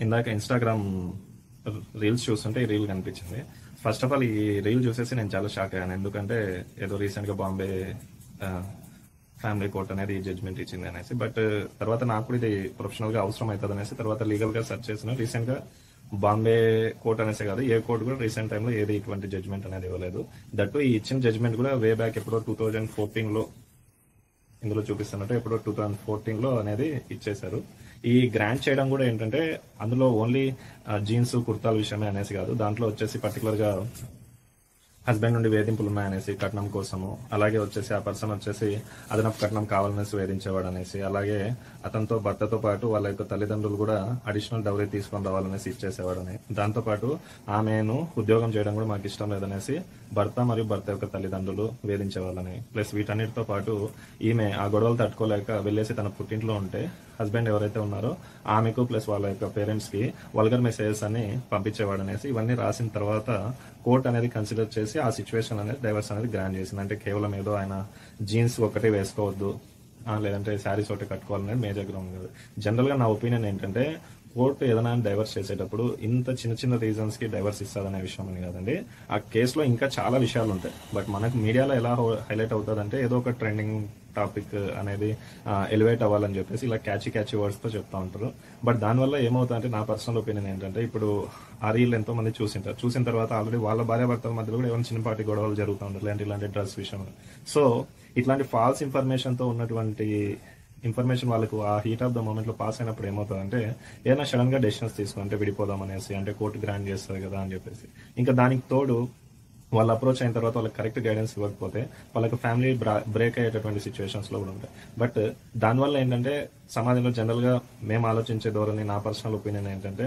ఇందాక Instagram reels చూస్తుంటే ఈ రీల్ కనిపించింది. ఫస్ట్ ఆఫ్ ఆల్ ఈ రీల్ చూసేసి నేను చాలా షాక్ అయ్యాను. ఎందుకంటే ఏదో రీసెంట్‌గా బాంబే ఆహ్, ఫ్యామిలీ కోర్ట్ అనేది జడ్జ్‌మెంట్ ఇచ్చింది అనేసి. బట్ తర్వాత నాకు కూడా ఇది ప్రొఫెషనల్‌గా అవసరం అయితదనేసి తర్వాత లీగల్‌గా సెర్చ్ చేసిన. రీసెంట్‌గా బాంబే కోర్ట్ అనేసే కాదు, ఏ కోర్ట్ కూడా రీసెంట్ టైంలో ఏది ఇటువంటి జడ్జ్‌మెంట్ అనేది ఇవ్వలేదు. దట్టు ఈ ఇచ్చిన జడ్జ్‌మెంట్ కూడా వే బ్యాక్ ఎప్పుడో 2014లో ఇందులో చూపిస్తున్నట్టు ఎప్పుడో 2014లో అనేది ఇచ్చేశారు. ఈ గ్రాంట్ చేయడం కూడా ఏంటంటే అందులో ఓన్లీ జీన్స్ కుర్తాల విషయమే అనేసి కాదు, దాంట్లో వచ్చేసి పర్టికులర్ గా హస్బెండ్ నుండి వేధింపులు ఉన్నాయనేసి కట్నం కోసము, అలాగే వచ్చేసి ఆ పర్సన్ వచ్చేసి అదనపు కట్నం కావాలనేసి వేధించేవాడు అనేసి, అలాగే అతనితో భర్తతో పాటు వాళ్ళ యొక్క తల్లిదండ్రులు కూడా అడిషనల్ డౌరీ తీసుకొని రావాలనేసి ఇచ్చేసేవాడని, దాంతో పాటు ఆమెను ఉద్యోగం చేయడం కూడా మాకు ఇష్టం లేదనేసి భర్త మరియు భర్త యొక్క తల్లిదండ్రులు వేధించేవాళ్ళని, ప్లస్ వీటన్నిటితో పాటు ఈమె ఆ గొడవలు తట్టుకోలేక వెళ్ళేసి తన పుట్టింట్లో ఉంటే హస్బెండ్ ఎవరైతే ఉన్నారో ఆమెకు ప్లస్ వాళ్ళ యొక్క పేరెంట్స్ కి వల్గర్ మెసేజెస్ అని పంపించేవాడు అనేసి ఇవన్నీ రాసిన తర్వాత కోర్ట్ అనేది కన్సిడర్ చేసి ఆ సిచ్యువేషన్ అనేది డైవర్స్ అనేది గ్రాంట్ చేసింది. అంటే కేవలం ఏదో ఆయన జీన్స్ ఒకటే వేసుకోవద్దు, లేదంటే శారీస్ ఒకటి కట్టుకోవాలనేది మేజర్ గ్రౌండ్ కాదు. జనరల్ గా నా ఒపీనియన్ ఏంటంటే కోర్టు ఏదైనా డైవర్స్ చేసేటప్పుడు ఇంత చిన్న చిన్న రీజన్స్ కి డైవర్స్ ఇస్తాదనే విషయం అని కాదండి. ఆ కేసులో ఇంకా చాలా విషయాలు ఉంటాయి. బట్ మనకు మీడియాలో ఎలా హైలైట్ అవుతుందంటే ఏదో ఒక ట్రెండింగ్ టాపిక్ అనేది ఎలివేట్ అవ్వాలని చెప్పేసి ఇలా క్యాచీ వర్డ్స్ తో చెప్తా ఉంటారు. బట్ దానివల్ల ఏమవుతుందంటే నా పర్సనల్ ఒపీనియన్ ఏంటంటే, ఇప్పుడు ఆ రీల్ ఎంతో మంది చూసింటారు, చూసిన తర్వాత ఆల్రెడీ వాళ్ళ భార్యాభర్తల మధ్యలో కూడా ఏమైనా చిన్నపాటి గొడవలు జరుగుతూ ఉంటారు ఇలాంటి డ్రగ్స్ విషయంలో. సో ఇట్లాంటి ఫాల్స్ ఇన్ఫర్మేషన్ తో ఉన్నటువంటి ఇన్ఫర్మేషన్ వాళ్ళకు ఆ హీట్ ఆఫ్ ద మూమెంట్ లో పాస్ అయినప్పుడు ఏమవుతుందంటే ఏదైనా సడన్ గా డెసిషన్స్ తీసుకుంటే విడిపోదాం అనేసి, అంటే కోర్టు గ్రాంట్ చేస్తుంది కదా అని చెప్పేసి, ఇంకా దానికి తోడు వాళ్ళు అప్రోచ్ అయిన తర్వాత వాళ్ళకి కరెక్ట్ గైడెన్స్ ఇవ్వకపోతే వాళ్ళకి ఫ్యామిలీ బ్రేక్ అయ్యేటటువంటి సిచ్యువేషన్స్ లో కూడా ఉంటాయి. బట్ దానివల్ల ఏంటంటే సమాజంలో జనరల్ గా మేము ఆలోచించే ధోరణి, నా పర్సనల్ ఒపీనియన్ ఏంటంటే,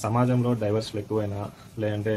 సమాజంలో డైవర్స్లు ఎక్కువైనా లేదంటే